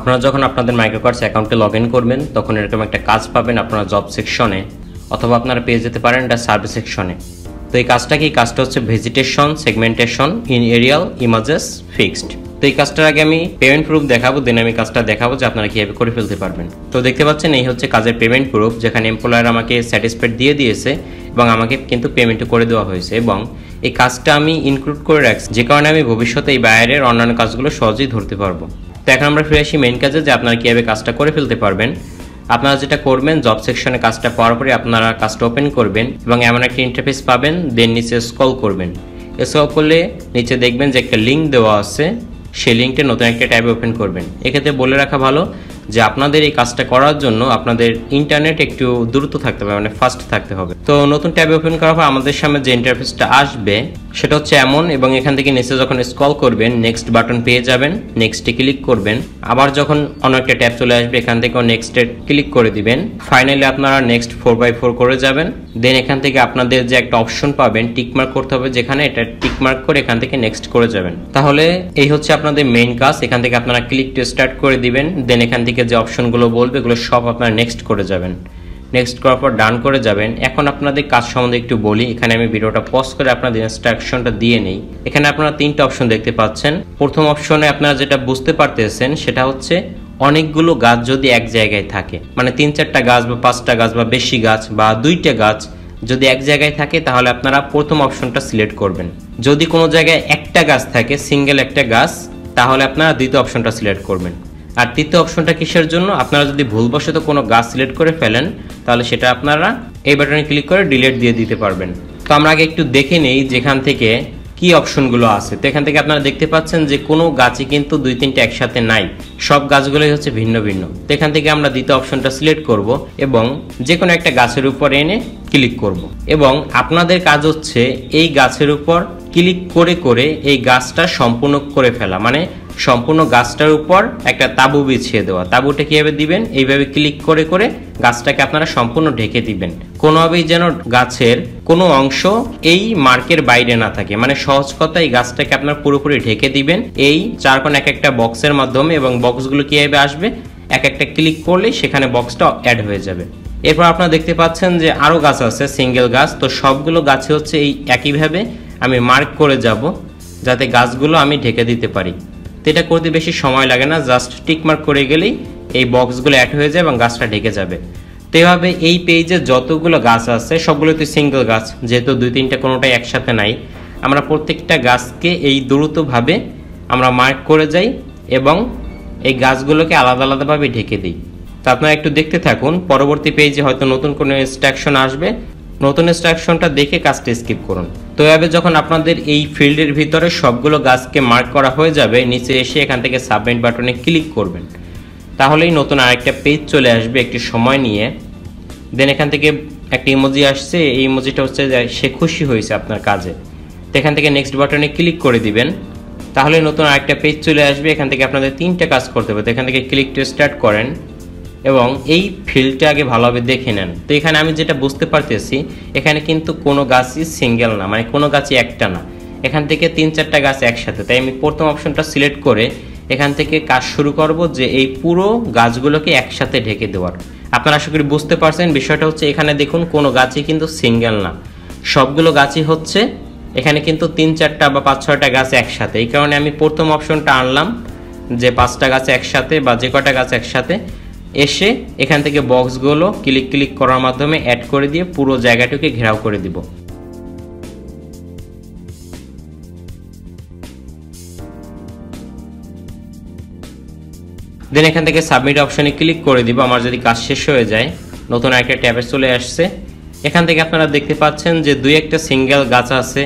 আপনারা যখন আপনাদের মাইক্রোওয়ার্কস অ্যাকাউন্টে লগ ইন করবেন তখন এরকম একটা কাজ পাবেন আপনারা জব সেকশনে, অথবা আপনারা পেয়ে যেতে পারেন এটা সার্ভিস সেকশনে। তো এই কাজটা কি? কাজটা হচ্ছে vegetation segmentation in aerial images fixed. তো এই কাজটার আগে আমি পেমেন্ট প্রুফ দেখাবো, দেন আমি কাজটা দেখাবো যে আপনারা কিভাবে করে ফেলতে পারবেন। তো দেখতে পাচ্ছেন এই হচ্ছে কাজের পেমেন্ট প্রুফ, যেখানে এমপ্লয়ার আমাকে স্যাটিসফাইড দিয়ে দিয়েছে এবং আমাকে কিন্তু পেমেন্টও করে দেওয়া হয়েছে, এবং এই কাজটা আমি ইনক্লুড করে রাখছি যে কারণে আমি ভবিষ্যতে এই বাইরের অন্যান্য কাজগুলো সহজেই ধরতে পারবো। তো এখন আমরা ফিরে আসি মেইন কাজে, যে আপনারা কিভাবে কাজটা করে ফেলতে পারবেন। আপনারা যেটা করবেন, জব সেকশনে কাজটা পাওয়ার পরে আপনারা কাজটা ওপেন করবেন এবং এমন একটা ইন্টারফেস পাবেন, দেন নিচে স্ক্রল করবেন। স্ক্রল করলে নিচে দেখবেন যে একটা লিঙ্ক দেওয়া আছে, সেই লিঙ্কটা নতুন একটা ট্যাবে ওপেন করবেন। এক্ষেত্রে বলে রাখা ভালো যে আপনাদের এই কাজটা করার জন্য আপনাদের ইন্টারনেট একটু দ্রুত থাকতে হবে, মানে ফাস্ট থাকতে হবে। তো নতুন ট্যাবে ওপেন করার পর আমাদের সামনে যে ইন্টারফেসটা আসবে সেটা হচ্ছে এমন, এবং এখান থেকে নিচে যখন স্ক্রল করবেন নেক্সট বাটন পেয়ে যাবেন, নেক্সটে ক্লিক করবেন। আবার যখন অন্য একটা ট্যাব চলে আসবে এখান থেকেও নেক্সটে ক্লিক করে দিবেন। ফাইনালি আপনারা নেক্সট 4x4 করে যাবেন। দেন এখান থেকে আপনাদের যে একটা অপশন পাবেন টিকমার্ক করতে হবে, যেখানে এটা টিকমার্ক করে এখান থেকে নেক্সট করে যাবেন। তাহলে এই হচ্ছে আপনাদের মেইন কাজ। এখান থেকে আপনারা ক্লিক টু স্টার্ট করে দিবেন। দেন এখান থেকে যে অপশনগুলো বলবে এগুলো সব আপনারা নেক্সট করে যাবেন। নেক্সট করার পর ডান করে যাবেন। এখন আপনাদের কাজ সম্বন্ধে একটু বলি। এখানে আমি ভিডিওটা পজ করে আপনাদের ইনস্ট্রাকশনটা দিয়ে নেই। এখানে আপনারা তিনটা অপশন দেখতে পাচ্ছেন। প্রথম অপশনে আপনারা যেটা বুঝতে পারতেছেন সেটা হচ্ছে অনেকগুলো গাছ যদি এক জায়গায় থাকে, মানে 3-4টা গাছ বা 5টা গাছ বা বেশি গাছ বা 2টা গাছ যদি এক জায়গায় থাকে, তাহলে আপনারা প্রথম অপশনটা সিলেক্ট করবেন। যদি কোনো জায়গায় একটা গাছ থাকে, সিঙ্গেল একটা গাছ, তাহলে আপনারা দ্বিতীয় অপশনটা সিলেক্ট করবেন। আর তৃতীয় অপশনটা কিসের জন্য? আপনারা যদি ভুলবশত কোনো গাছ সিলেক্ট করে ফেলেন তাহলে সেটা আপনারা এই বাটনে ক্লিক করে ডিলিট দিয়ে দিতে পারবেন। তো আমরা আগে একটু দেখে নেই যেখান থেকে কি অপশনগুলো আছে। তো এখান থেকে আপনারা দেখতে পাচ্ছেন যে কোনো গাছই কিন্তু 2-3টা একসাথে নাই, সব গাছগুলোই হচ্ছে ভিন্ন ভিন্ন। তো এখান থেকে আমরা দ্বিতীয় অপশনটা সিলেক্ট করব এবং যে কোনো একটা গাছের উপর এনে ক্লিক করব, এবং আপনাদের কাজ হচ্ছে এই গাছের উপর ক্লিক করে করে এই গাছটা সম্পূর্ণ করে ফেলা, মানে সম্পূর্ণ গাছটার উপর একটা তাঁবু বিছিয়ে দেওয়া। তাঁবুটা কিভাবে দিবেন? এইভাবে ক্লিক করে করে গাছটাকে আপনারা সম্পূর্ণ ঢেকে দিবেন, কোনোভাবেই যেন গাছের কোনো অংশ এই মার্কের বাইরে না থাকে। মানে সহজ কথা, এই গাছটাকে আপনারা পুরোপুরি ঢেকে দিবেন এই 4 কোণ এক একটা বক্সের মাধ্যমে, এবং বক্সগুলো কিভাবে আসবে? এক একটা ক্লিক করলেই সেখানে বক্সটা অ্যাড হয়ে যাবে। এরপর আপনারা দেখতে পাচ্ছেন যে আরো গাছ আছে, সিঙ্গেল গাছ। তো সবগুলো গাছে হচ্ছে এই একইভাবে আমি মার্ক করে যাব যাতে গাছগুলো আমি ঢেকে দিতে পারি। তো এটা করতে বেশি সময় লাগে না, জাস্ট টিক মার্ক করে গেলেই এই বক্সগুলো অ্যাড হয়ে যায় এবং গাছটা ঢেকে যাবে। তো এভাবে এই পেজে যতগুলো গাছ আছে সবগুলো তো সিঙ্গেল গাছ, যেহেতু 2-3টা কোনোটাই একসাথে নাই, আমরা প্রত্যেকটা গাছকে এই দ্রুতভাবে আমরা মার্ক করে যাই এবং এই গাছগুলোকে আলাদা আলাদাভাবে ঢেকে দিই। তো আপনারা একটু দেখতে থাকুন, পরবর্তী পেজে হয়তো নতুন কোনো ইনস্ট্রাকশন আসবে, নতুন ইনস্ট্রাকশনটা দেখে কাজটা স্কিপ করুন। তো এভাবে যখন আপনাদের এই ফিল্ডের ভিতরে সবগুলো গাছকে মার্ক করা হয়ে যাবে, নিচে এসে এখান থেকে সাবমিট বাটনে ক্লিক করবেন, তাহলেই নতুন আরেকটা পেজ চলে আসবে একটি সময় নিয়ে। দেন এখান থেকে একটা ইমোজি আসছে, এই ইমোজিটা হচ্ছে যে সে খুশি হয়েছে আপনার কাজে। তো এখান থেকে নেক্সট বাটনে ক্লিক করে দিবেন, তাহলে নতুন আরেকটা পেজ চলে আসবে। এখান থেকে আপনাদের 3টা কাজ করতে হবে। তো এখান থেকে ক্লিক টু স্টার্ট করেন এবং এই ফিল্ডটা আগে ভালোভাবে দেখে নেন। তো এখানে আমি যেটা বুঝতে পারতেছি, এখানে কিন্তু কোনো গাছই সিঙ্গেল না, মানে কোনো গাছই একটা না, এখান থেকে 3-4টা গাছ একসাথে। তাই আমি প্রথম অপশনটা সিলেক্ট করে এখান থেকে কাজ শুরু করব যে এই পুরো গাছগুলোকে একসাথে ঢেকে দেওয়ার। আপনারা আশা করি বুঝতে পারছেন বিষয়টা হচ্ছে, এখানে দেখুন কোনো গাছই কিন্তু সিঙ্গেল না, সবগুলো গাছই হচ্ছে এখানে কিন্তু 3-4টা বা 5-6টা গাছ একসাথে। এই কারণে আমি প্রথম অপশনটা আনলাম যে 5টা গাছ একসাথে বা যে কটা গাছ একসাথে, এসে এখান থেকে বক্সগুলো ক্লিক করার মাধ্যমে অ্যাড করে দিয়ে পুরো জায়গাটাকে ঘেরাও করে দিব। দেন এখান থেকে সাবমিট অপশনে ক্লিক করে দিব। আমার যদি কাজ শেষ হয়ে যায়, নতুন একটা ট্যাবে চলে আসছে। এখান থেকে আপনারা দেখতে পাচ্ছেন যে 2-1টা সিঙ্গেল গাছ আছে,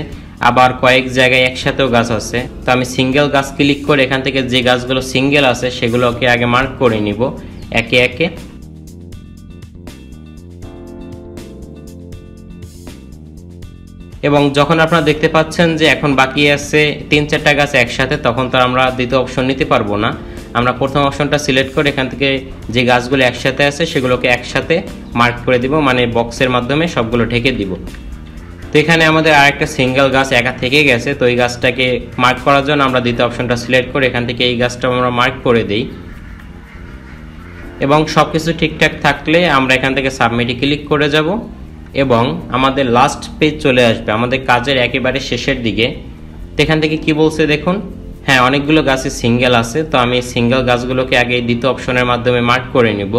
আবার কয়েক জায়গায় একসাথেও গাছ আছে। তো আমি সিঙ্গেল গাছ ক্লিক করে এখান থেকে যে গাছগুলো সিঙ্গেল আছে সেগুলোকে আগে মার্ক করে নিব একে একে। এবং যখন আপনারা দেখতে পাচ্ছেন যে এখন বাকি আছে 3-4টা গাছ একসাথে, তখন তো আমরা দ্বিতীয় অপশন নিতে পারবো না। আমরা প্রথম অপশনটা সিলেক্ট করে এখান থেকে যে গাছগুলো একসাথে আছে সেগুলোকে একসাথে মার্ক করে দিব, মানে বক্সের মাধ্যমে সবগুলো ঢেকে দিব। তো এখানে আমাদের আরেকটা সিঙ্গেল গাছ একা থেকে গেছে, তো এই গাছটাকে মার্ক করার জন্য আমরা দ্বিতীয় অপশনটা সিলেক্ট করে এখান থেকে এই গাছটা আমরা মার্ক করে দিই। এবং সবকিছু ঠিকঠাক থাকলে আমরা এখান থেকে সাবমিটে ক্লিক করে যাব এবং আমাদের লাস্ট পেজ চলে আসবে আমাদের কাজের একেবারে শেষের দিকে। তো এখান থেকে কি বলছে দেখুন, হ্যাঁ অনেকগুলো গাছে সিঙ্গেল আছে, তো আমি সিঙ্গেল গাছগুলোকে আগে দ্বিতীয় অপশনের মাধ্যমে মার্ক করে নিব।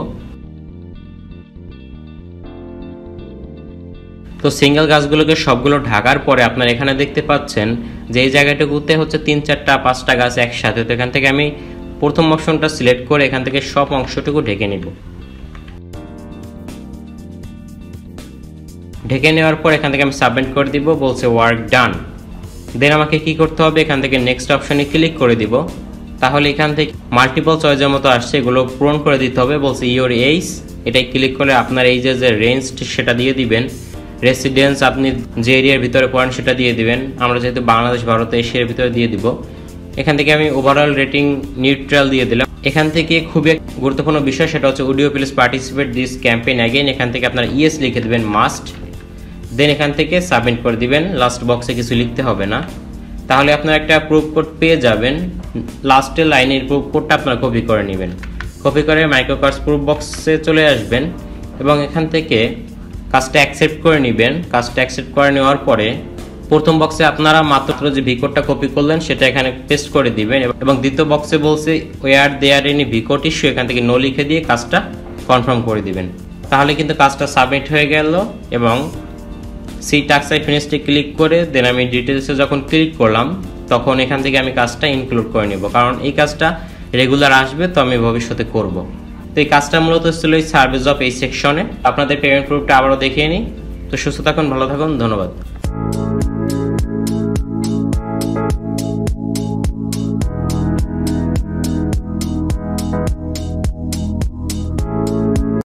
তো সিঙ্গেল গাছগুলোকে সবগুলো ঢাকার পরে আপনারা এখানে দেখতে পাচ্ছেন যে এই জায়গাটুকুতে হচ্ছে 3, 4, 5টা গাছ একসাথে। তো এখান থেকে আমি প্রথম অপশনটা সিলেক্ট করে এখান থেকে সব অংশটুকু ঢেকে নিব। ঢেকে নেওয়ার পর এখান থেকে আমি সাবমিট করে দিব, বলছে ওয়ার্ক ডান। দেন আমাকে কি করতে হবে, এখান থেকে নেক্সট অপশনে ক্লিক করে দিব। তাহলে এখান থেকে মাল্টিপল চয়েসের মতো আসছে, এগুলো পূরণ করে দিতে হবে। বলছে ইওর এইজ, এটাই ক্লিক করে আপনার এই যে রেঞ্জ সেটা দিয়ে দিবেন। রেসিডেন্স আপনি যে এরিয়ার ভিতরে পড়েন সেটা দিয়ে দিবেন। আমরা যেহেতু বাংলাদেশ, ভারত, এশিয়ার ভিতরে দিয়ে দিব। এখান থেকে আমি ওভারঅল রেটিং নিউট্রাল দিয়ে দিলাম। এখান থেকে খুবই গুরুত্বপূর্ণ বিষয় সেটা হচ্ছে would you please participate this campaign again. এখান থেকে আপনার ইয়েস লিখে দেবেন, মাস্ট। দেন এখান থেকে সাবমিট করে দিবেন। লাস্ট বক্সে কিছু লিখতে হবে না। তাহলে আপনার একটা প্রুফ কোড পেয়ে যাবেন। লাস্টের লাইনের প্রুফ কোডটা আপনারা কপি করে নেবেন। কপি করে মাইক্রোওয়ার্কস প্রুফ বক্সে চলে আসবেন এবং এখান থেকে কাজটা অ্যাকসেপ্ট করে নেবেন। কাজটা অ্যাকসেপ্ট করে নেওয়ার পরে প্রথম বক্সে আপনারা মাত্র যে ভি কোডটা কপি করলেন সেটা এখানে পেস্ট করে দিবেন এবং দ্বিতীয় বক্সে বলছে were there any V code issue, এখান থেকে নো লিখে দিয়ে কাজটা কনফার্ম করে দিবেন। তাহলে কিন্তু কাজটা সাবমিট হয়ে গেল এবং সি টাস্ক ফিনিশে ক্লিক করে দেন আমি ডিটেলসে যখন ক্লিক করলাম তখন এখান থেকে আমি কাজটা ইনক্লুড করে নেব, কারণ এই কাজটা রেগুলার আসবে, তো আমি ভবিষ্যতে করব। তো এই কাজটা মূলত ছিল এই সার্ভিস জব এই সেকশনে। আপনাদের পেমেন্ট প্রুফটা আবারও দেখিয়ে নিই। তো সুস্থ থাকুন, ভালো থাকুন, ধন্যবাদ।